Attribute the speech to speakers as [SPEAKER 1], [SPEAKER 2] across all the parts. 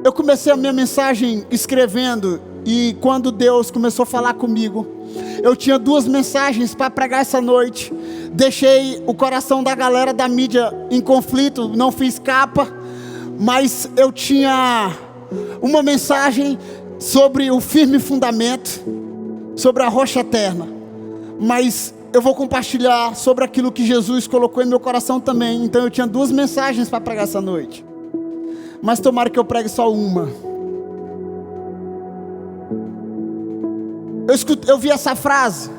[SPEAKER 1] Eu comecei a minha mensagem escrevendo, e quando Deus começou a falar comigo, eu tinha 2 mensagens para pregar essa noite. Deixei o coração da galera da mídia em conflito, não fiz capa, mas eu tinha uma mensagem sobre o firme fundamento, sobre a rocha eterna. Mas eu vou compartilhar sobre aquilo que Jesus colocou em meu coração também. Então eu tinha 2 mensagens para pregar essa noite, mas tomara que eu pregue só uma. Eu vi essa frase.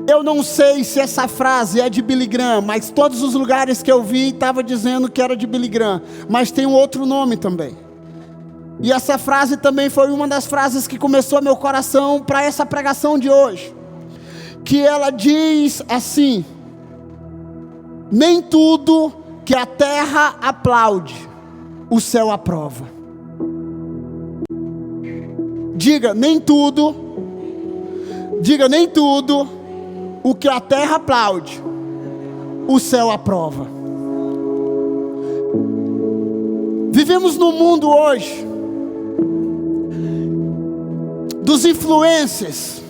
[SPEAKER 1] Eu não sei se essa frase é de Billy Graham, mas todos os lugares que eu vi estava dizendo que era de Billy Graham, mas tem um outro nome também. E essa frase também foi uma das frases que começou meu coração para essa pregação de hoje, que ela diz assim: nem tudo que a terra aplaude, o céu aprova. Diga, nem tudo o que a terra aplaude, o céu aprova. Vivemos num mundo hoje dos influencers.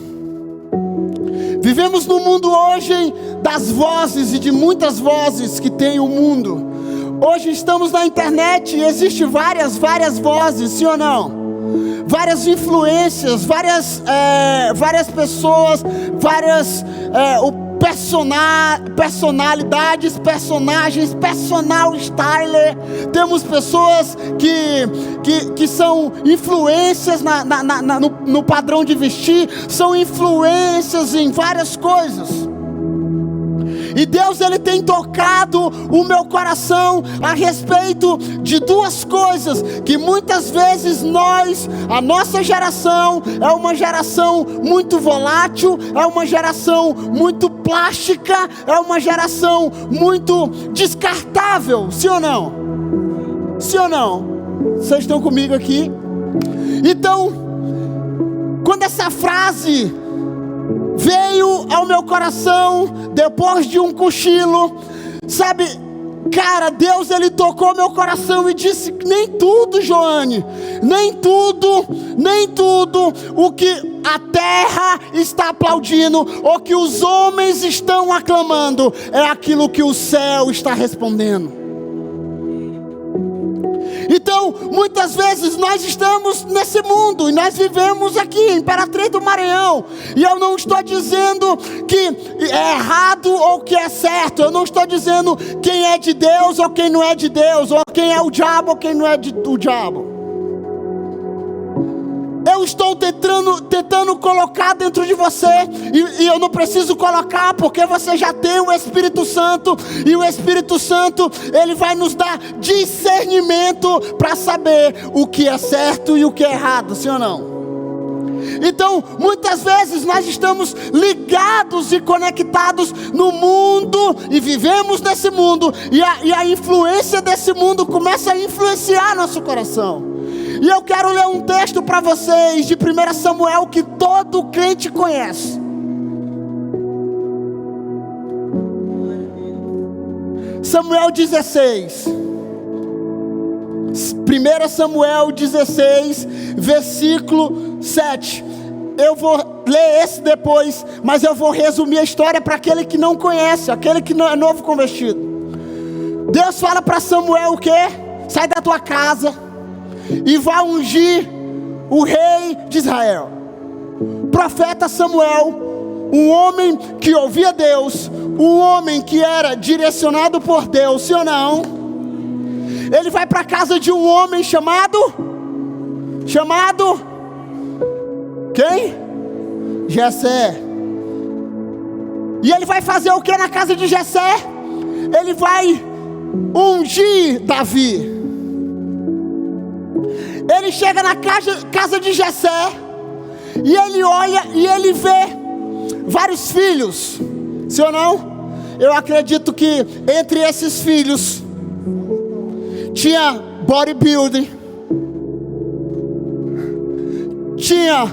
[SPEAKER 1] Vivemos no mundo hoje das vozes e de muitas vozes que tem o mundo. Hoje estamos na internet e existem várias vozes, sim ou não? Várias influências, várias pessoas, personalidades, personagens, personal styler. Temos pessoas que são influências no padrão de vestir, são influências em várias coisas. E Deus, Ele tem tocado o meu coração a respeito de 2 coisas, que muitas vezes a nossa geração é uma geração muito volátil, é uma geração muito plástica, é uma geração muito descartável, sim ou não? Sim ou não? Vocês estão comigo aqui? Então, quando essa frase veio ao meu coração depois de um cochilo, sabe, cara, Deus, Ele tocou meu coração e disse: nem tudo, Joane, nem tudo o que a terra está aplaudindo, ou que os homens estão aclamando, é aquilo que o céu está respondendo. Então, muitas vezes nós estamos nesse mundo, e nós vivemos aqui em Imperatriz do Maranhão, e eu não estou dizendo que é errado ou que é certo, eu não estou dizendo quem é de Deus ou quem não é de Deus, ou quem é o diabo ou quem não é do diabo. Eu estou tentando colocar dentro de você, e eu não preciso colocar, porque você já tem o Espírito Santo, e o Espírito Santo, Ele vai nos dar discernimento para saber o que é certo e o que é errado, sim ou não? Então, muitas vezes nós estamos ligados e conectados no mundo, e vivemos nesse mundo, e a influência desse mundo começa a influenciar nosso coração. E eu quero ler um texto para vocês de 1 Samuel que todo crente conhece. Samuel 16. 1 Samuel 16, versículo 7. Eu vou ler esse depois, mas eu vou resumir a história para aquele que não conhece, aquele que não é novo convertido. Deus fala para Samuel o quê? Sai da tua casa e vai ungir o rei de Israel. Profeta Samuel, um homem que ouvia Deus, um homem que era direcionado por Deus, sim ou não? Ele vai para a casa de um homem chamado quem? Jessé. E ele vai fazer o que na casa de Jessé? Ele vai ungir Davi. Ele chega na casa de Jessé, e ele olha e ele vê vários filhos, sim ou não? Eu acredito que entre esses filhos tinha bodybuilding, tinha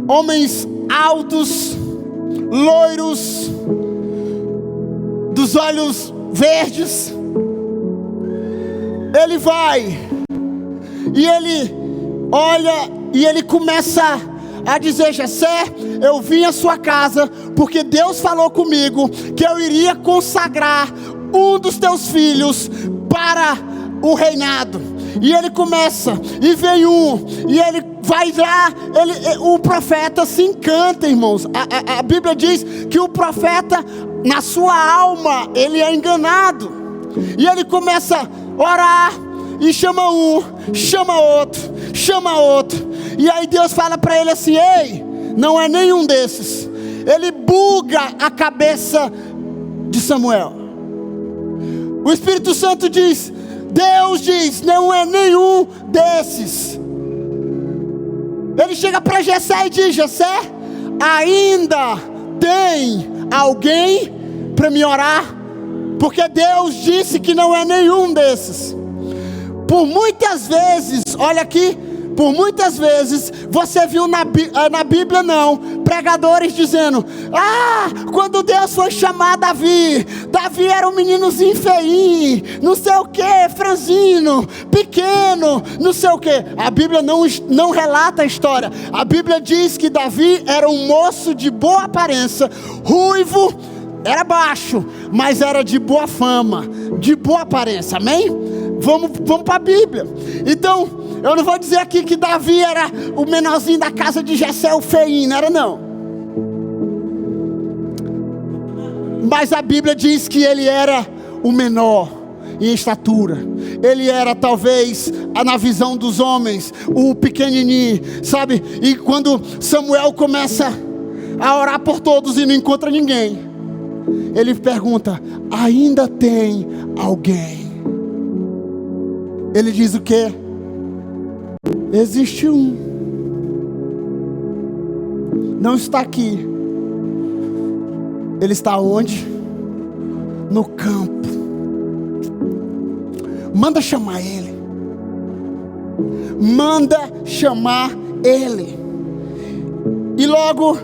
[SPEAKER 1] homens altos, loiros, dos olhos verdes. Ele vai e ele olha e ele começa a dizer: Jessé, eu vim à sua casa porque Deus falou comigo que eu iria consagrar um dos teus filhos para o reinado. E ele começa, e vem e ele vai lá, o profeta se encanta, irmãos. A Bíblia diz que o profeta, na sua alma, ele é enganado. E ele começa a orar, e chama outro. E aí Deus fala para ele assim: ei, não é nenhum desses. Ele buga a cabeça de Samuel. O Espírito Santo diz, Deus diz, não é nenhum desses. Ele chega para Jessé e diz: Jessé, ainda tem alguém para me orar? Porque Deus disse que não é nenhum desses. Por muitas vezes, olha aqui, por muitas vezes você viu na Bíblia não, pregadores dizendo: quando Deus foi chamar Davi era um meninozinho feinho, não sei o que, franzino, pequeno, não sei o que. A Bíblia não relata a história. A Bíblia diz que Davi era um moço de boa aparência, ruivo, era baixo, mas era de boa fama, de boa aparência, amém? Vamos para a Bíblia. Então, eu não vou dizer aqui que Davi era o menorzinho da casa de Jessé, o feinho, não era não. Mas a Bíblia diz que ele era o menor em estatura. Ele era talvez, na visão dos homens, o pequenininho, sabe? E quando Samuel começa a orar por todos e não encontra ninguém, ele pergunta: ainda tem alguém? Ele diz o quê? Existe um. Não está aqui. Ele está onde? No campo. Manda chamar ele. Manda chamar ele. E logo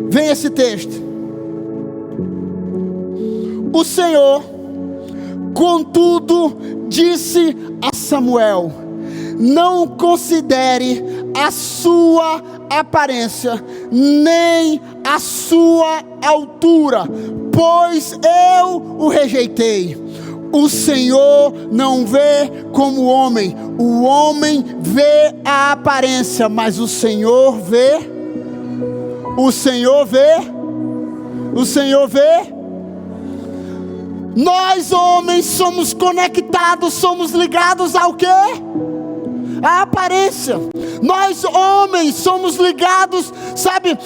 [SPEAKER 1] vem esse texto. O Senhor, contudo, disse a Samuel: não considere a sua aparência, nem a sua altura, pois eu o rejeitei. O Senhor não vê como o homem vê a aparência, mas o Senhor vê. Nós homens somos conectados, somos ligados ao quê? A aparência. Nós homens somos ligados, sabe,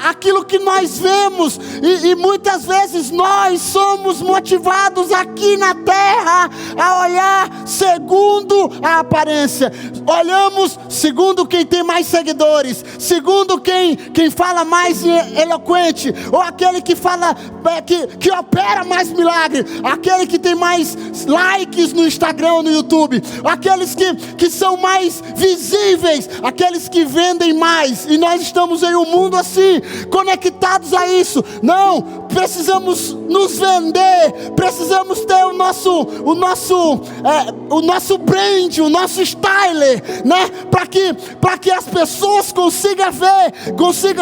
[SPEAKER 1] aquilo que nós vemos, e muitas vezes nós somos motivados aqui na terra a olhar segundo a aparência. Olhamos segundo quem tem mais seguidores, segundo quem fala mais eloquente, ou aquele que fala, que opera mais milagre, aquele que tem mais likes no Instagram ou no YouTube, aqueles que são mais visíveis, aqueles que vendem mais. E nós estamos em um mundo assim, conectados a isso. Não, precisamos nos vender, precisamos ter o nosso brand, o nosso style, né? Para que as pessoas consigam ver,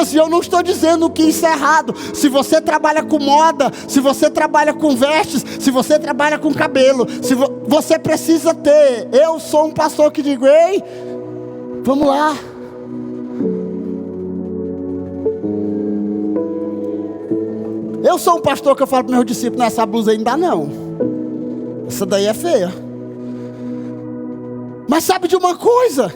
[SPEAKER 1] se eu não estou dizendo que isso é errado. Se você trabalha com moda, se você trabalha com vestes, se você trabalha com cabelo, você precisa ter. Eu sou um pastor que digo: ei, vamos lá. Eu sou um pastor que eu falo para meus discípulos: essa blusa aí não dá não, essa daí é feia. Mas sabe de uma coisa?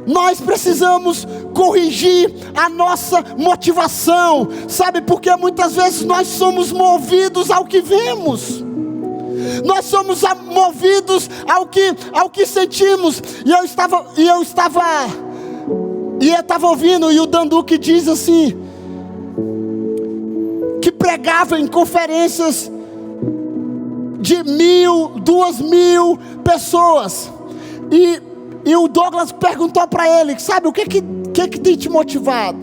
[SPEAKER 1] Nós precisamos corrigir a nossa motivação, sabe? Porque muitas vezes nós somos movidos ao que vemos. Nós somos movidos ao que sentimos. E eu estava ouvindo, e o Danduque diz assim, que pregava em conferências de 1.000, 2.000 pessoas. E o Douglas perguntou para ele, sabe, o que tem te motivado?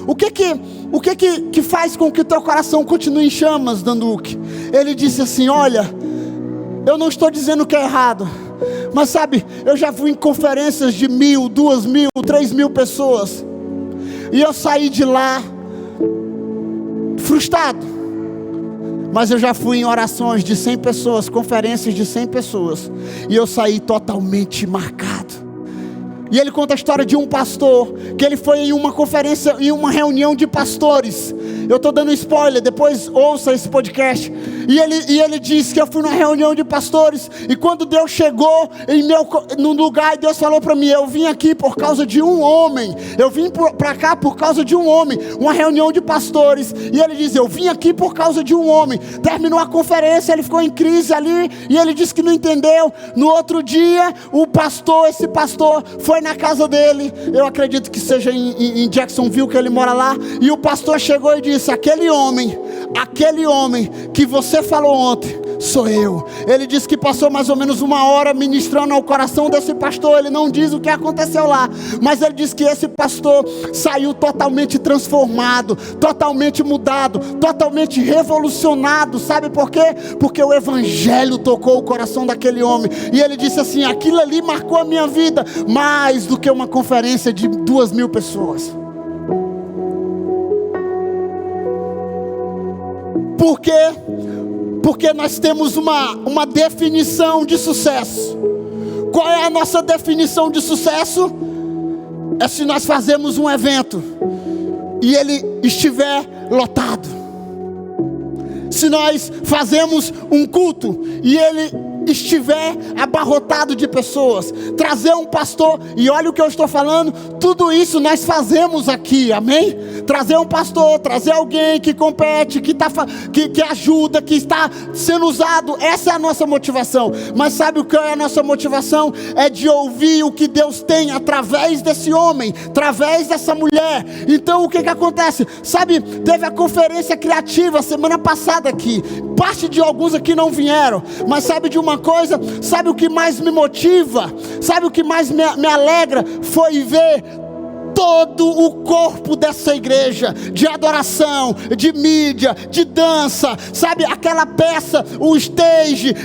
[SPEAKER 1] O que faz com que o teu coração continue em chamas, Danduque? Ele disse assim: olha, eu não estou dizendo que é errado. Mas sabe, eu já fui em conferências de 1.000, 2.000, 3.000 pessoas, e eu saí de lá frustrado. Mas eu já fui em orações de 100 pessoas, conferências de 100 pessoas, e eu saí totalmente marcado. E ele conta a história de um pastor, que ele foi em uma conferência, em uma reunião de pastores. Eu estou dando spoiler, depois ouça esse podcast. E ele disse que eu fui numa reunião de pastores, e quando Deus chegou no lugar, Deus falou para mim: eu vim aqui por causa de um homem, eu vim para cá por causa de um homem, uma reunião de pastores. E ele diz: eu vim aqui por causa de um homem. Terminou a conferência, ele ficou em crise ali, e ele disse que não entendeu. No outro dia, esse pastor foi na casa dele, eu acredito que seja em Jacksonville, que ele mora lá, e o pastor chegou e disse: aquele homem que você falou ontem, sou eu. Ele disse que passou mais ou menos 1 hora ministrando ao coração desse pastor. Ele não diz o que aconteceu lá, mas ele disse que esse pastor saiu totalmente transformado, totalmente mudado, totalmente revolucionado. Sabe por quê? Porque o evangelho tocou o coração daquele homem. E ele disse assim: aquilo ali marcou a minha vida mais do que uma conferência de 2.000 pessoas. Por quê? Porque nós temos uma definição de sucesso. Qual é a nossa definição de sucesso? É se nós fazemos um evento e ele estiver lotado. Se nós fazemos um culto e ele estiver abarrotado de pessoas, trazer um pastor, e olha o que eu estou falando, tudo isso nós fazemos aqui, amém? Trazer um pastor, trazer alguém que compete, que ajuda, que está sendo usado, essa é a nossa motivação. Mas sabe o que é a nossa motivação? É de ouvir o que Deus tem através desse homem, através dessa mulher. Então o que acontece? Sabe, teve a conferência criativa semana passada aqui, parte de alguns aqui não vieram, mas sabe de uma coisa? Sabe o que mais me motiva? Sabe o que mais me alegra? Foi ver todo o corpo dessa igreja, de adoração, de mídia, de dança, sabe, aquela peça, o stage,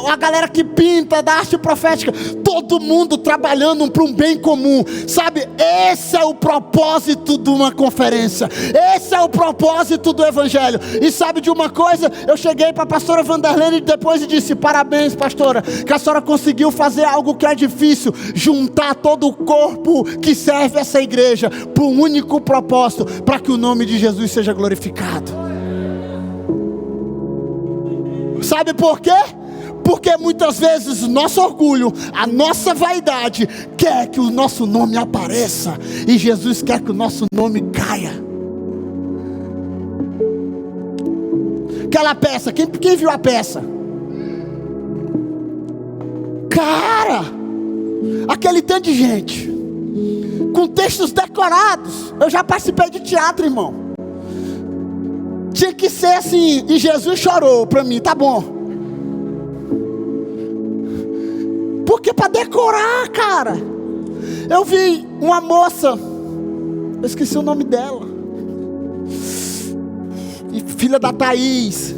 [SPEAKER 1] a galera que pinta, da arte profética, todo mundo trabalhando para um bem comum, sabe, esse é o propósito de uma conferência, esse é o propósito do evangelho. E sabe de uma coisa? Eu cheguei para a pastora Vanderlene depois e disse: parabéns, pastora, que a senhora conseguiu fazer algo que é difícil, juntar todo o corpo que serve essa igreja para um único propósito, para que o nome de Jesus seja glorificado. Sabe por quê? Porque muitas vezes o nosso orgulho, a nossa vaidade quer que o nosso nome apareça, e Jesus quer que o nosso nome caia. Aquela peça, quem viu a peça? Cara, aquele tanto de gente com textos decorados. Eu já participei de teatro, irmão. Tinha que ser assim, e Jesus chorou para mim, tá bom. Porque para decorar, cara, eu vi uma moça, eu esqueci o nome dela, e filha da Thaís.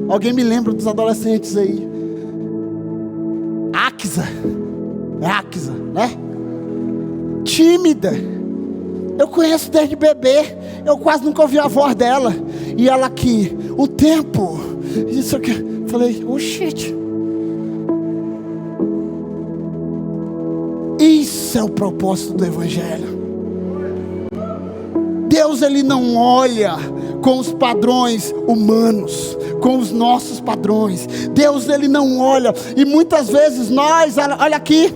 [SPEAKER 1] Alguém me lembra dos adolescentes aí? Áquisa, né? Tímida. Eu conheço desde bebê. Eu quase nunca ouvi a voz dela. E ela aqui, o tempo, isso aqui. Falei: oh shit. Isso é o propósito do evangelho. Deus, ele não olha com os padrões humanos, com os nossos padrões. Deus, ele não olha. E muitas vezes nós, olha aqui,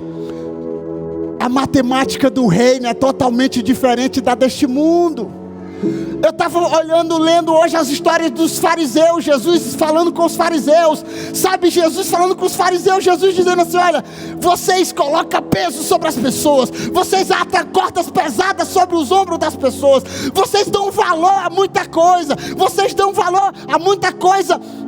[SPEAKER 1] a matemática do reino é totalmente diferente da deste mundo. Eu estava lendo hoje as histórias dos fariseus, Jesus falando com os fariseus, sabe, Jesus falando com os fariseus, Jesus dizendo assim: olha, vocês colocam peso sobre as pessoas, vocês atam cordas pesadas sobre os ombros das pessoas, vocês dão valor a muita coisa,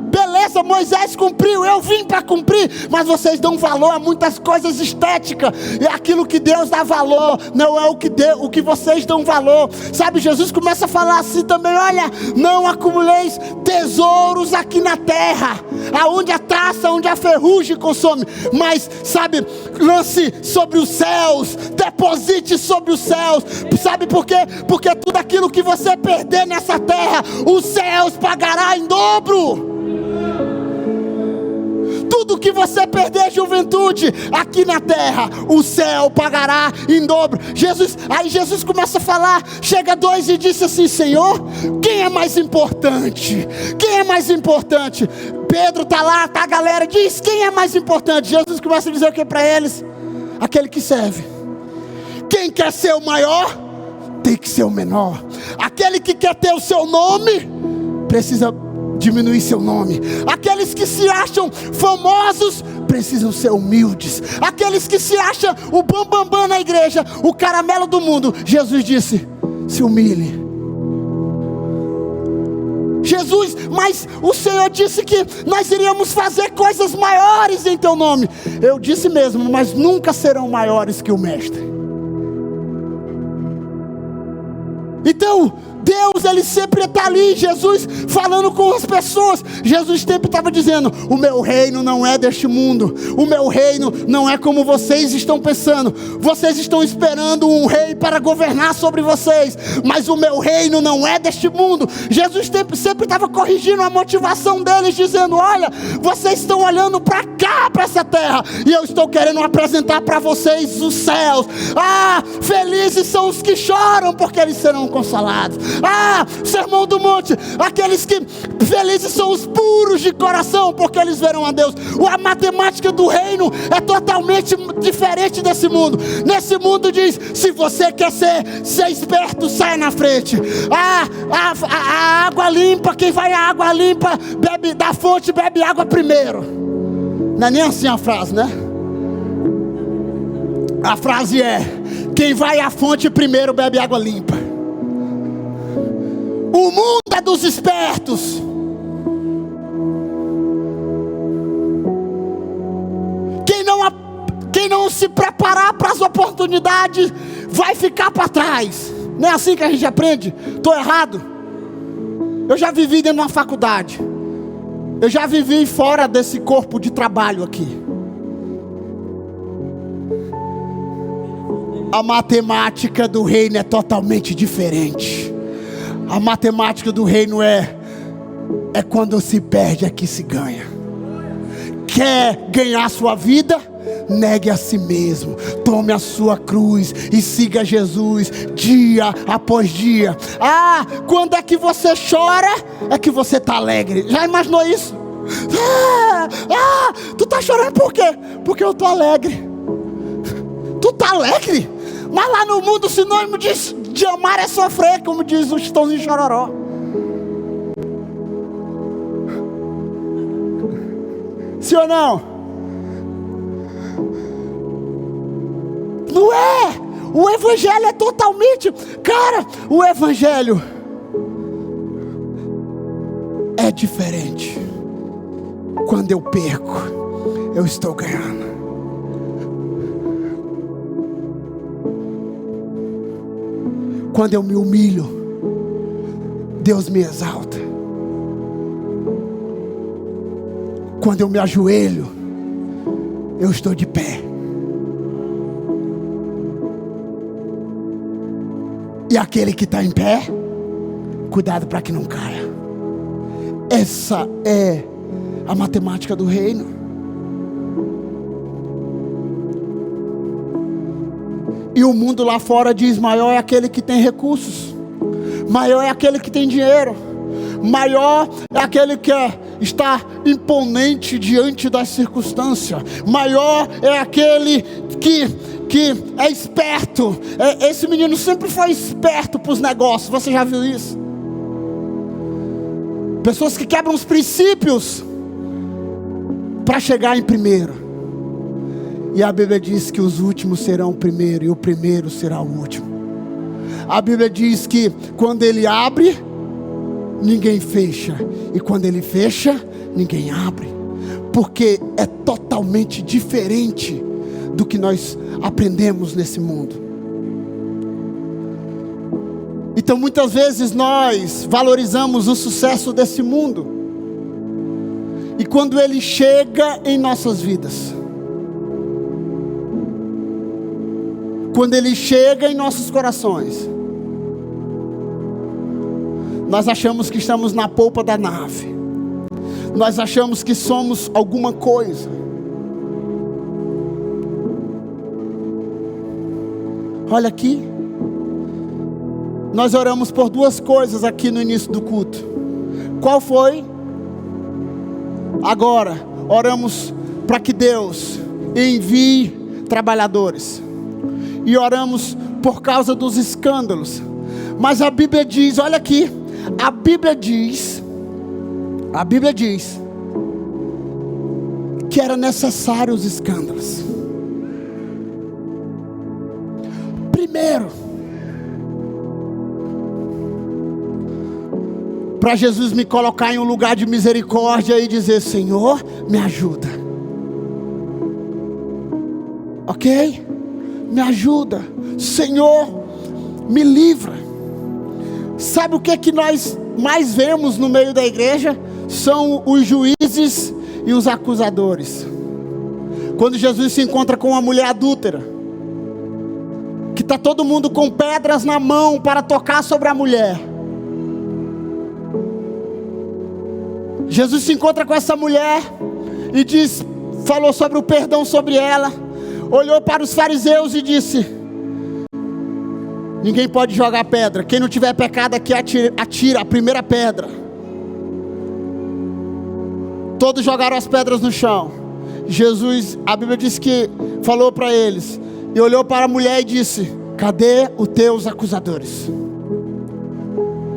[SPEAKER 1] beleza, Moisés cumpriu, eu vim para cumprir, mas vocês dão valor a muitas coisas estéticas, e aquilo que Deus dá valor, não é o que vocês dão valor, sabe, Jesus começa a falar assim também, olha, não acumuleis tesouros aqui na terra, aonde a traça, onde a ferrugem consome, mas, sabe, lance sobre os céus, deposite sobre os céus. Sabe por quê? Porque tudo aquilo que você perder nessa terra, os céus pagará em dobro. Tudo que você perder, juventude, aqui na terra, o céu pagará em dobro. Aí Jesus começa a falar, chega dois e disse assim: Senhor, quem é mais importante? Quem é mais importante? Pedro está lá, tá a galera, diz, quem é mais importante? Jesus começa a dizer o que para eles? Aquele que serve. Quem quer ser o maior, tem que ser o menor. Aquele que quer ter o seu nome, precisa diminuir seu nome. Aqueles que se acham famosos precisam ser humildes. Aqueles que se acham o bambambam na igreja, o caramelo do mundo, Jesus disse: se humilhe. Jesus, mas o Senhor disse que nós iríamos fazer coisas maiores em teu nome. Eu disse mesmo, mas nunca serão maiores que o Mestre. Então, Deus, Ele sempre está ali, Jesus falando com as pessoas. Jesus sempre estava dizendo: o meu reino não é deste mundo, o meu reino não é como vocês estão pensando. Vocês estão esperando um rei para governar sobre vocês, mas o meu reino não é deste mundo. Jesus sempre estava corrigindo a motivação deles, dizendo: olha, vocês estão olhando para cá, para essa terra, e eu estou querendo apresentar para vocês os céus. Felizes são os que choram, porque eles serão consolados. Sermão do monte, aqueles que felizes são os puros de coração, porque eles verão a Deus. A matemática do reino é totalmente diferente desse mundo. Nesse mundo diz: se você quer ser esperto, sai na frente. A água limpa, quem vai à água limpa, bebe da fonte, bebe água primeiro. Não é nem assim a frase, né? A frase é: quem vai à fonte primeiro, bebe água limpa. O mundo é dos espertos. Quem não se preparar para as oportunidades vai ficar para trás. Não é assim que a gente aprende? Estou errado? Eu já vivi dentro de uma faculdade. Eu já vivi fora desse corpo de trabalho aqui. A matemática do reino é totalmente diferente. A matemática do reino é quando se perde, é que se ganha. Quer ganhar a sua vida? Negue a si mesmo, tome a sua cruz e siga Jesus dia após dia. Quando é que você chora, é que você está alegre. Já imaginou isso? Tu está chorando por quê? Porque eu estou alegre. Tu está alegre? Mas lá no mundo o sinônimo de amar é sofrer, como diz o Chitãozinho Chororó. Sim ou não? Não é? O evangelho é totalmente... Cara, o evangelho é diferente. Quando eu perco, eu estou ganhando. Quando eu me humilho, Deus me exalta. Quando eu me ajoelho, eu estou de pé. E aquele que está em pé, cuidado para que não caia. Essa é a matemática do reino. E o mundo lá fora diz: maior é aquele que tem recursos, maior é aquele que tem dinheiro, maior é aquele que está imponente diante das circunstâncias, maior é aquele que é esperto. Esse menino sempre foi esperto para os negócios. Você já viu isso? Pessoas que quebram os princípios para chegar em primeiro. E a Bíblia diz que os últimos serão o primeiro, e o primeiro será o último. A Bíblia diz que quando ele abre, ninguém fecha, e quando ele fecha, ninguém abre. Porque é totalmente diferente do que nós aprendemos nesse mundo. Então muitas vezes nós valorizamos o sucesso desse mundo, e quando ele chega em nossas vidas, quando ele chega em nossos corações, nós achamos que estamos na polpa da nave, nós achamos que somos alguma coisa. Olha aqui, nós oramos por duas coisas aqui no início do culto. Qual foi? Agora, oramos para que Deus envie trabalhadores, e oramos por causa dos escândalos. Mas a Bíblia diz, olha aqui, a Bíblia diz que era necessário os escândalos. Primeiro, para Jesus me colocar em um lugar de misericórdia e dizer: Senhor, me ajuda. Ok? Me ajuda. Senhor, me livra. Sabe o que é que nós mais vemos no meio da igreja? São os juízes e os acusadores. Quando Jesus se encontra com uma mulher adúltera, que está todo mundo com pedras na mão para tocar sobre a mulher, Jesus se encontra com essa mulher e falou sobre o perdão sobre ela, olhou para os fariseus e disse: ninguém pode jogar pedra, quem não tiver pecado aqui atira a primeira pedra. Todos jogaram as pedras no chão. Jesus, a Bíblia diz que falou para eles, e olhou para a mulher e disse: cadê os teus acusadores?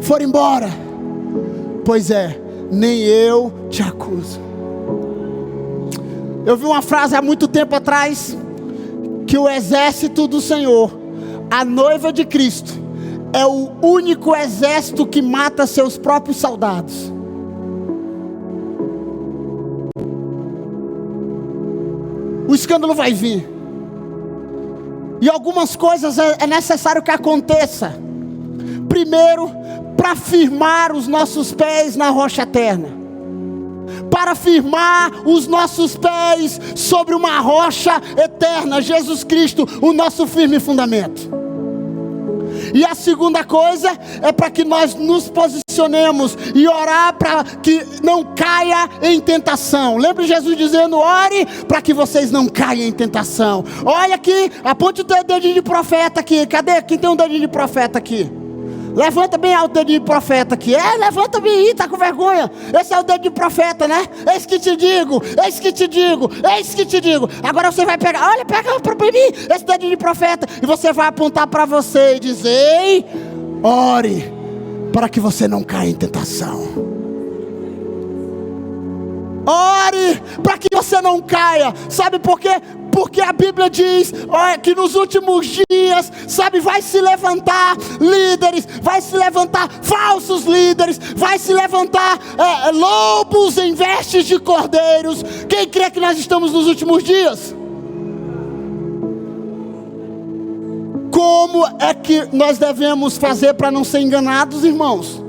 [SPEAKER 1] Foram embora. Pois é, nem eu te acuso. Eu vi uma frase há muito tempo atrás, que o exército do Senhor, a noiva de Cristo, é o único exército que mata seus próprios soldados. O escândalo vai vir, e algumas coisas é necessário que aconteça. Primeiro, para firmar os nossos pés na rocha eterna, para firmar os nossos pés sobre uma rocha eterna, Jesus Cristo, o nosso firme fundamento. E a segunda coisa é para que nós nos posicionemos e orar para que não caia em tentação. Lembra Jesus dizendo: ore para que vocês não caiam em tentação. Olha aqui, aponte o teu dedinho de profeta aqui. Cadê? Quem tem um dedinho de profeta aqui? Levanta bem alto o dedo de profeta aqui. Levanta bem aí, tá com vergonha. Esse é o dedo de profeta, né? Eis que te digo, eis que te digo, eis que te digo. Agora você vai pegar, olha, pega para mim esse dedo de profeta, e você vai apontar para você e dizer: ei, ore para que você não caia em tentação. Ore para que você não caia. Sabe por quê? Porque a Bíblia diz que nos últimos dias, sabe, vai se levantar líderes, vai se levantar falsos líderes, vai se levantar lobos em vestes de cordeiros. Quem crê que nós estamos nos últimos dias? Como é que nós devemos fazer para não ser enganados, irmãos?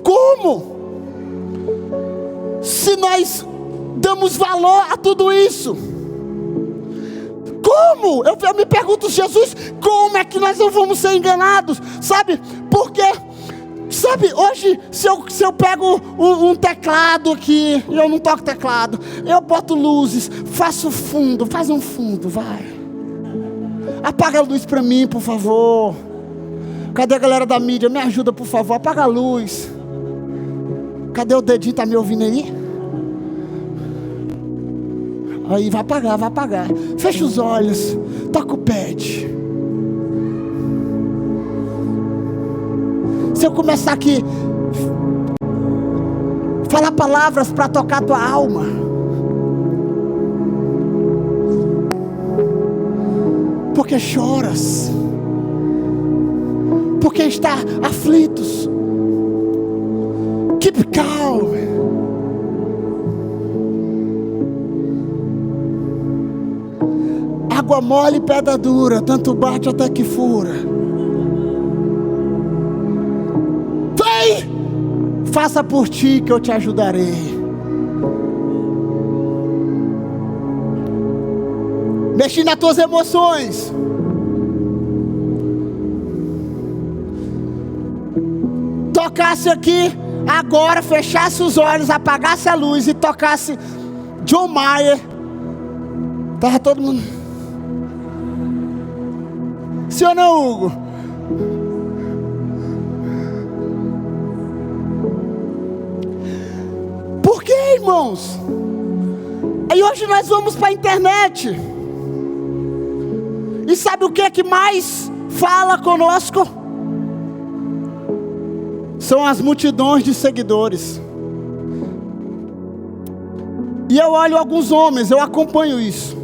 [SPEAKER 1] Como? Se nós damos valor a tudo isso, como? Eu me pergunto, Jesus, como é que nós não vamos ser enganados? Sabe, porque, sabe, hoje se eu pego um teclado aqui, e eu não toco teclado, eu boto luzes, faço fundo, faz um fundo, vai, apaga a luz para mim, por favor. Cadê a galera da mídia? Me ajuda, por favor, apaga a luz. Cadê o dedinho? Tá me ouvindo aí? Aí, vai apagar, vai apagar. Fecha os olhos, toca o pad. Se eu começar aqui falar palavras para tocar a tua alma, porque choras, porque está aflitos, keep calm. Água mole e pedra dura, tanto bate até que fura. Faça por ti que eu te ajudarei. Mexi nas tuas emoções. Tocasse aqui agora, fechasse os olhos, apagasse a luz e tocasse John Mayer. Tava todo mundo. Sim ou não, Hugo? Por que, irmãos? Aí hoje nós vamos para a internet. E sabe o que é que mais fala conosco? São as multidões de seguidores. E eu olho alguns homens, eu acompanho isso.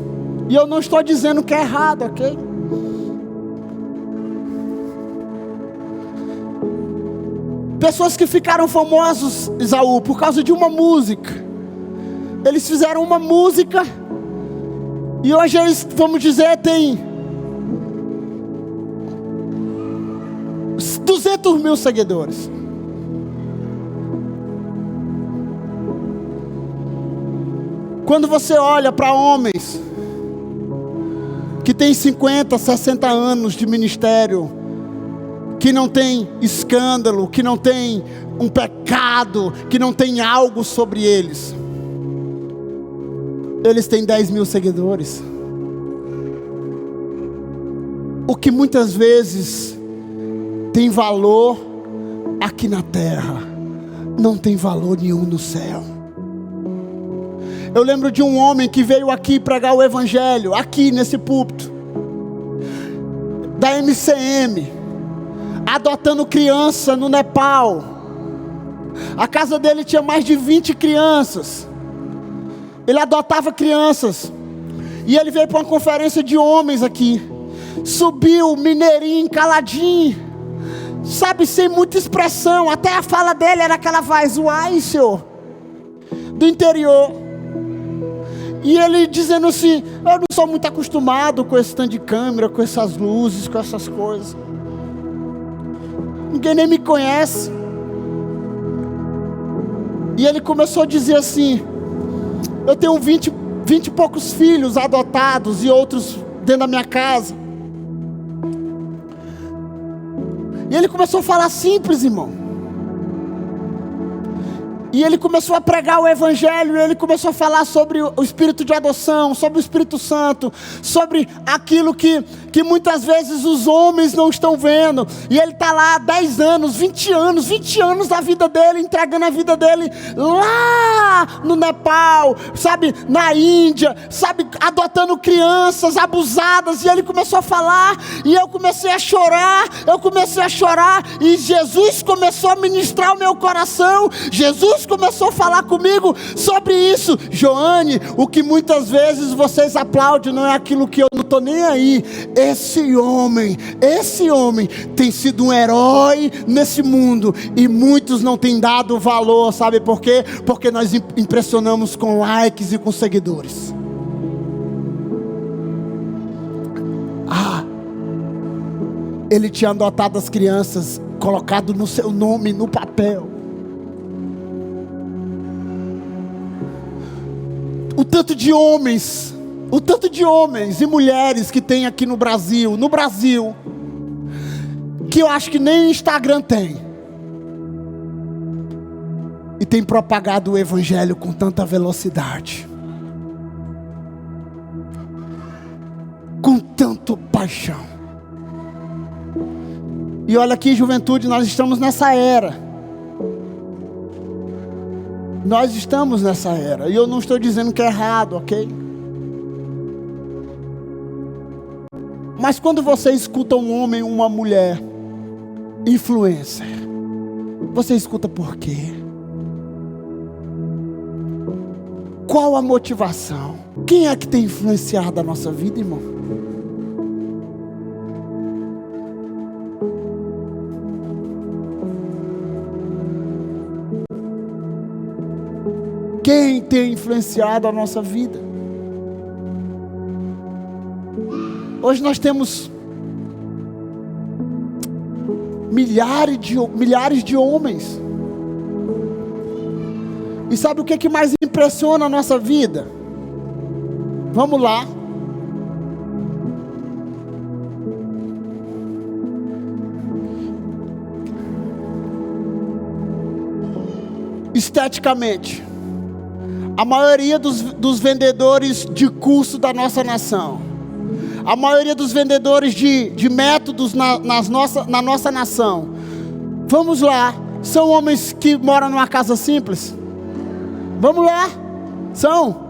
[SPEAKER 1] E eu não estou dizendo que é errado, ok? Pessoas que ficaram famosos, Isaú, por causa de uma música. Eles fizeram uma música e hoje eles, vamos dizer, têm 200 mil seguidores. Quando você olha para homens que têm 50, 60 anos de ministério, que não tem escândalo, que não tem um pecado, que não tem algo sobre eles, eles têm 10 mil seguidores. O que muitas vezes tem valor aqui na terra, não tem valor nenhum no céu. Eu lembro de um homem que veio aqui pregar o evangelho, aqui nesse púlpito, da MCM, adotando criança no Nepal. A casa dele tinha mais de 20 crianças. Ele adotava crianças. E ele veio para uma conferência de homens aqui. Subiu, mineirinho, caladinho, sabe, sem muita expressão. Até a fala dele era aquela voz, uai, senhor, do interior. E ele dizendo assim, eu não sou muito acostumado com esse tanto de câmera, com essas luzes, com essas coisas. Ninguém nem me conhece. E ele começou a dizer assim, eu tenho 20 e poucos filhos adotados e outros dentro da minha casa. E ele começou a falar simples, irmão. E ele começou a pregar o evangelho, e ele começou a falar sobre o espírito de adoção, sobre o Espírito Santo, sobre aquilo que muitas vezes os homens não estão vendo. E ele está lá há 10 anos, 20 anos da vida dele, entregando a vida dele lá no Nepal, sabe, na Índia, sabe, adotando crianças abusadas. E ele começou a falar, e eu comecei a chorar, e Jesus começou a ministrar o meu coração. Jesus começou a falar comigo sobre isso. Joane, o que muitas vezes vocês aplaudem não é aquilo que eu não estou nem aí. Esse homem tem sido um herói nesse mundo, e muitos não têm dado valor. Sabe por quê? Porque nós impressionamos com likes e com seguidores. Ele tinha adotado as crianças, colocado no seu nome no papel. O tanto de homens e mulheres que tem aqui no Brasil, que eu acho que nem Instagram tem, e tem propagado o evangelho com tanta velocidade, com tanto paixão. E olha aqui, juventude, nós estamos nessa era. Nós estamos nessa era. E eu não estou dizendo que é errado, ok? Mas quando você escuta um homem ou uma mulher influencer, você escuta por quê? Qual a motivação? Quem é que tem influenciado a nossa vida, irmão? Quem tem influenciado a nossa vida? Hoje nós temos milhares de homens E sabe o que mais impressiona a nossa vida? Vamos lá. Esteticamente, a maioria dos vendedores de curso da nossa nação, a maioria dos vendedores de métodos na nossa nação, vamos lá, são homens que moram numa casa simples? Vamos lá, são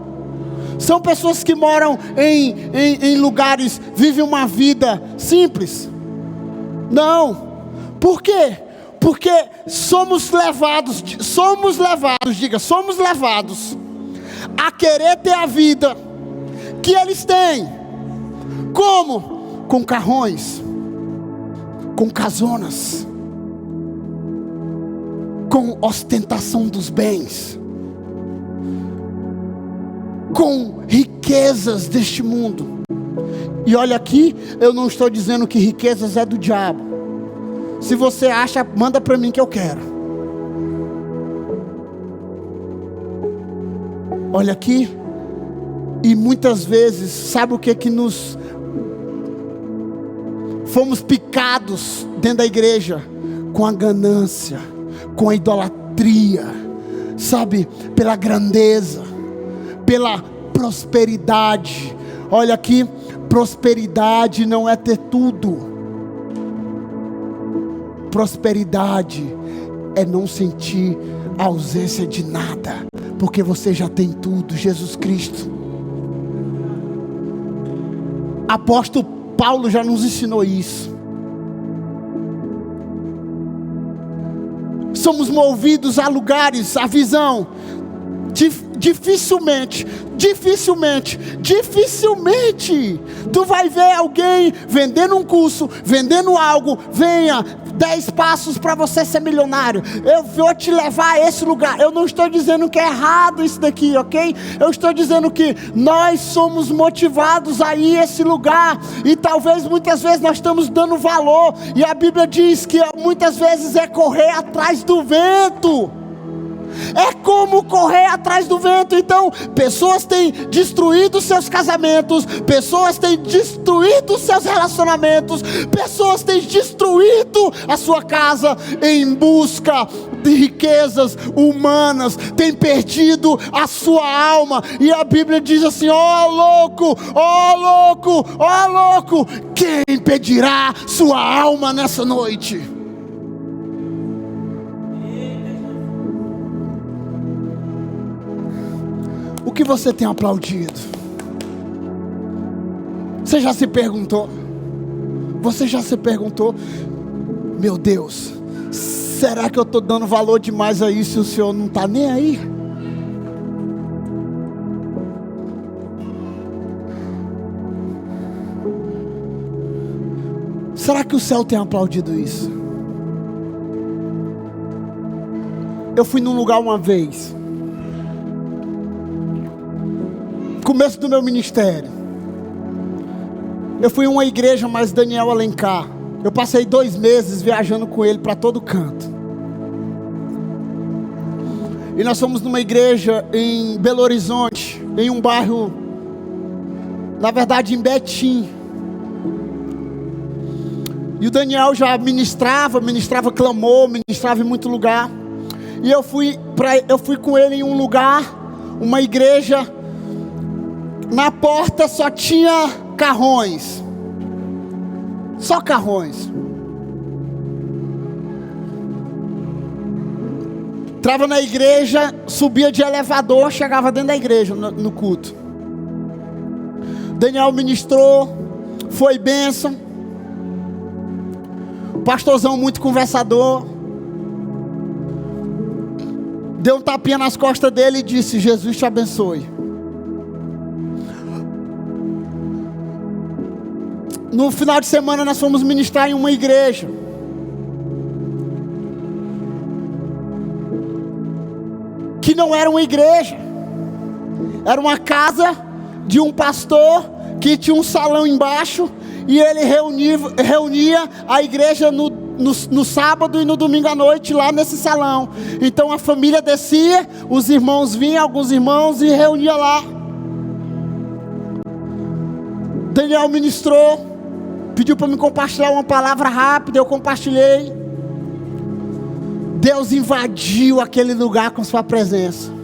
[SPEAKER 1] pessoas que moram em lugares, vivem uma vida simples? Não. Por quê? Porque somos levados a querer ter a vida que eles têm. Como? Com carrões, com casonas, com ostentação dos bens, com riquezas deste mundo. E olha aqui, eu não estou dizendo que riquezas é do diabo. Se você acha, manda para mim que eu quero. Olha aqui. E muitas vezes, sabe o que nos fomos picados dentro da igreja? Com a ganância, com a idolatria, sabe? Pela grandeza, pela prosperidade. Olha aqui, prosperidade não é ter tudo. Prosperidade é não sentir a ausência de nada, porque você já tem tudo, Jesus Cristo. Apóstolo Paulo já nos ensinou isso. Somos movidos a lugares, a visão. Dificilmente tu vai ver alguém vendendo um curso, vendendo algo. Venha, 10 passos para você ser milionário. Eu vou te levar a esse lugar. Eu não estou dizendo que é errado isso daqui, ok? Eu estou dizendo que nós somos motivados a ir a esse lugar. E talvez muitas vezes nós estamos dando valor. E a Bíblia diz que muitas vezes é correr atrás do vento. É como correr atrás do vento. Então, pessoas têm destruído seus casamentos, pessoas têm destruído seus relacionamentos, pessoas têm destruído a sua casa em busca de riquezas humanas, têm perdido a sua alma. E a Bíblia diz assim: ó louco, quem impedirá sua alma nessa noite? O que você tem aplaudido? Você já se perguntou? Meu Deus, será que eu estou dando valor demais a isso e o Senhor não está nem aí? Será que o céu tem aplaudido isso? Eu fui num lugar uma vez, começo do meu ministério. Eu fui em uma igreja mais Daniel Alencar. Eu passei 2 meses viajando com ele para todo canto. E nós fomos numa igreja em Belo Horizonte, em um bairro, na verdade em Betim. E o Daniel já ministrava clamor, ministrava em muito lugar. E eu fui com ele em um lugar, uma igreja. Na porta só tinha carrões. Só carrões. Entrava na igreja, subia de elevador, chegava dentro da igreja no culto. Daniel ministrou, foi bênção. Pastorzão muito conversador. Deu um tapinha nas costas dele e disse: Jesus te abençoe. No final de semana nós fomos ministrar em uma igreja. Que não era uma igreja. Era uma casa de um pastor que tinha um salão embaixo. E ele reunia a igreja no sábado e no domingo à noite lá nesse salão. Então a família descia, os irmãos vinham, alguns irmãos, e reunia lá. Daniel ministrou, pediu para me compartilhar uma palavra rápida, eu compartilhei. Deus invadiu aquele lugar com sua presença.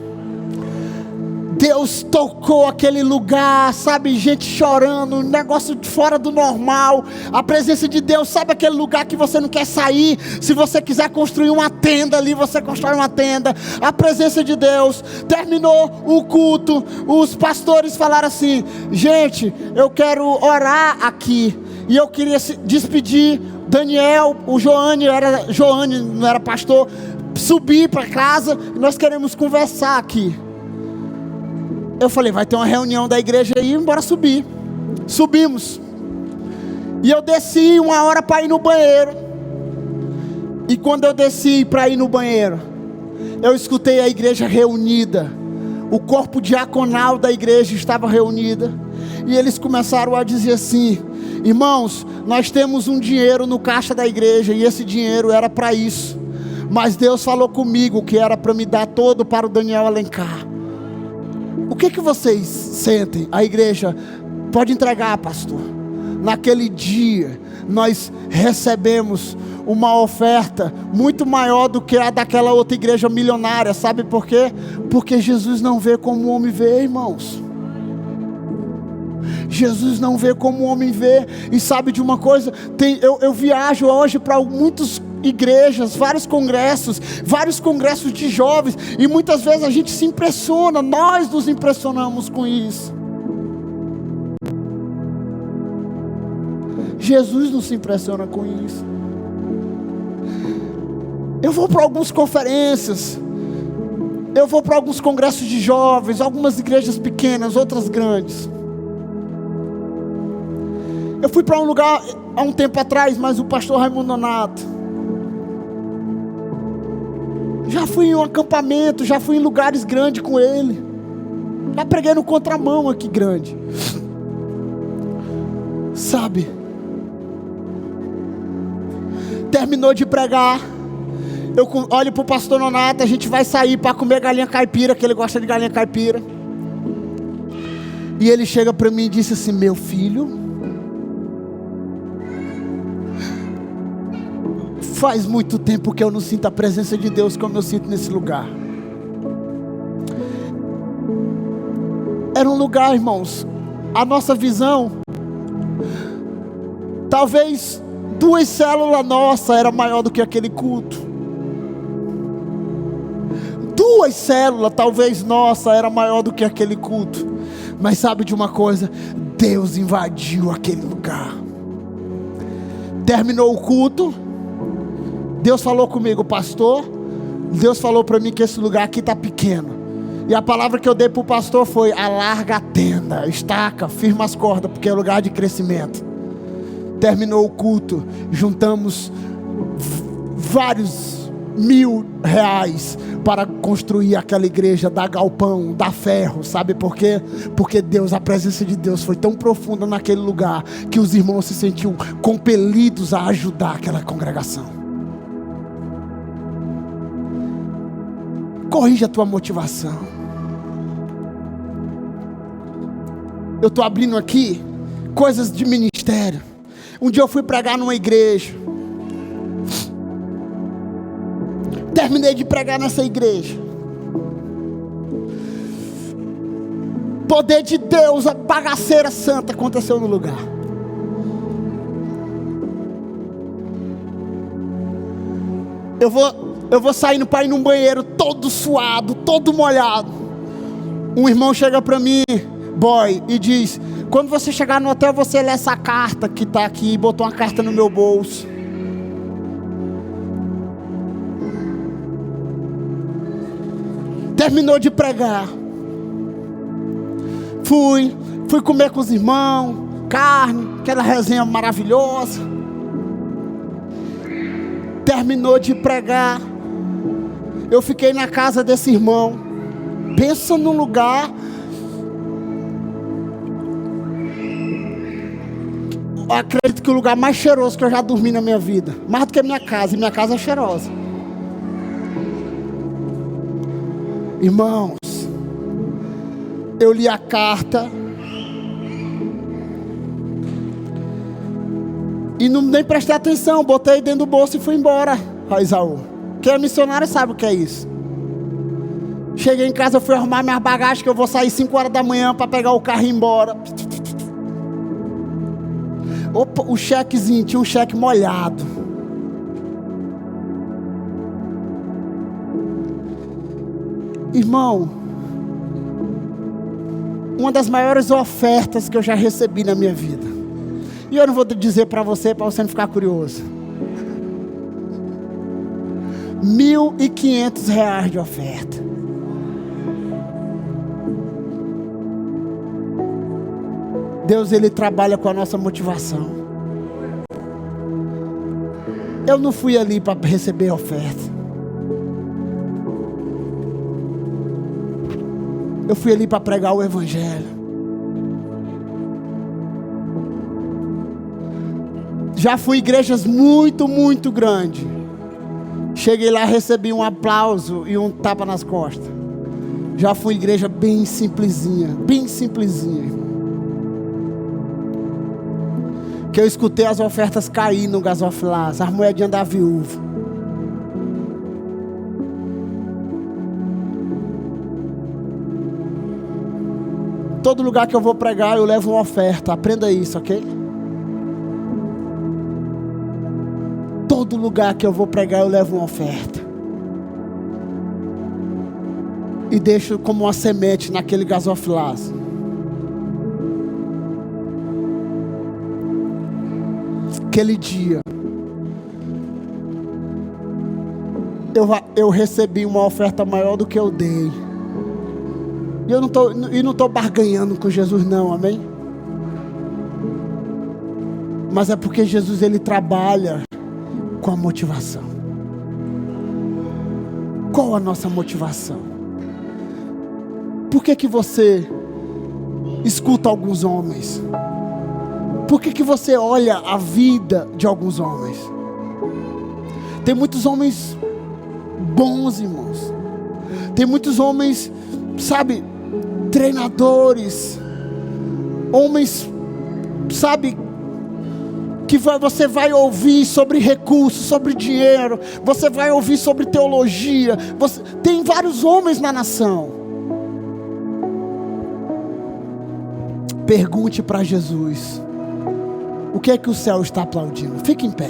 [SPEAKER 1] Deus tocou aquele lugar, sabe, gente chorando, um negócio fora do normal. A presença de Deus, sabe aquele lugar que você não quer sair? Se você quiser construir uma tenda ali, você constrói uma tenda. A presença de Deus. Terminou o culto, os pastores falaram assim: gente, eu quero orar aqui, e eu queria despedir Daniel, o Joane, não era pastor, subir para casa, nós queremos conversar aqui. Eu falei: vai ter uma reunião da igreja aí, bora subir. Subimos. E eu desci 1 hora para ir no banheiro. E quando eu desci para ir no banheiro, eu escutei a igreja reunida. O corpo diaconal da igreja estava reunida. E eles começaram a dizer assim: irmãos, nós temos um dinheiro no caixa da igreja, e esse dinheiro era para isso. Mas Deus falou comigo que era para me dar todo para o Daniel Alencar. O que vocês sentem? A igreja pode entregar, pastor. Naquele dia nós recebemos uma oferta muito maior do que a daquela outra igreja milionária. Sabe por quê? Porque Jesus não vê como o homem vê, irmãos. Jesus não vê como o homem vê. E sabe de uma coisa? Eu viajo hoje para muitas igrejas, vários congressos de jovens, e muitas vezes a gente se impressiona, nós nos impressionamos com isso. Jesus não se impressiona com isso. Eu vou para algumas conferências, eu vou para alguns congressos de jovens, algumas igrejas pequenas, outras grandes. Eu fui para um lugar há um tempo atrás, mas o pastor Raimundo Nonato. Já fui em um acampamento, já fui em lugares grandes com ele. Já preguei no contramão aqui grande. Sabe? Terminou de pregar. Eu olho para o pastor Nonato, a gente vai sair para comer galinha caipira, que ele gosta de galinha caipira. E ele chega para mim e disse assim: meu filho, faz muito tempo que eu não sinto a presença de Deus como eu sinto nesse lugar. Era um lugar, irmãos, a nossa visão, talvez 2 células nossas era maior do que aquele culto. 2 células talvez nossa era maior do que aquele culto. Mas sabe de uma coisa? Deus invadiu aquele lugar. Terminou o culto. Deus falou comigo: pastor, Deus falou para mim que esse lugar aqui está pequeno. E a palavra que eu dei para o pastor foi: alarga a tenda, estaca, firma as cordas, porque é lugar de crescimento. Terminou o culto, juntamos vários R$1.000 para construir aquela igreja, dar galpão, dar ferro. Sabe por quê? Porque Deus, a presença de Deus foi tão profunda naquele lugar, que os irmãos se sentiam compelidos a ajudar aquela congregação. Corrija a tua motivação. Eu estou abrindo aqui coisas de ministério. Um dia eu fui pregar numa igreja. Terminei de pregar nessa igreja. Poder de Deus, a bagaceira santa aconteceu no lugar. Eu vou saindo para ir num banheiro todo suado, todo molhado. Um irmão chega para mim, boy, e diz: quando você chegar no hotel, você lê essa carta que está aqui. E botou uma carta no meu bolso. Terminou de pregar. Fui comer com os irmãos, carne, aquela resenha maravilhosa. Terminou de pregar. Eu fiquei na casa desse irmão. Pensa num lugar. acredito que o lugar mais cheiroso que eu já dormi na minha vida, mais do que a minha casa, e minha casa é cheirosa. Irmãos, eu li a carta e não nem prestei atenção, botei dentro do bolso e fui embora. Isaú, quem é missionário sabe o que é isso. Cheguei em casa, eu fui arrumar minhas bagagens, que eu vou sair 5 horas da manhã para pegar o carro e ir embora. Opa, o chequezinho, tinha um cheque molhado. Irmão, uma das maiores ofertas que eu já recebi na minha vida. E eu não vou dizer para você não ficar curioso. R$1.500 de oferta. Deus, Ele trabalha com a nossa motivação. Eu não fui ali para receber oferta. Eu fui ali para pregar o Evangelho. Já fui em igrejas muito, muito grandes. Cheguei lá, recebi um aplauso e um tapa nas costas. Já fui em igreja bem simplesinha, bem simplesinha. Que eu escutei as ofertas cair no gasofilaço, as moedinhas da viúva. Todo lugar que eu vou pregar, eu levo uma oferta. Aprenda isso, ok? Todo lugar que eu vou pregar, eu levo uma oferta. E deixo como uma semente naquele gasofilaço. Aquele dia, eu recebi uma oferta maior do que eu dei. E eu não estou barganhando com Jesus não, amém? Mas é porque Jesus, Ele trabalha com a motivação. Qual a nossa motivação? Por que você escuta alguns homens? Por que você olha a vida de alguns homens? Tem muitos homens bons, irmãos. Tem muitos homens, sabe, treinadores. Homens, sabe, que você vai ouvir sobre recursos, sobre dinheiro. Você vai ouvir sobre teologia. Tem vários homens na nação. Pergunte para Jesus: o que é que o céu está aplaudindo? Fique em pé.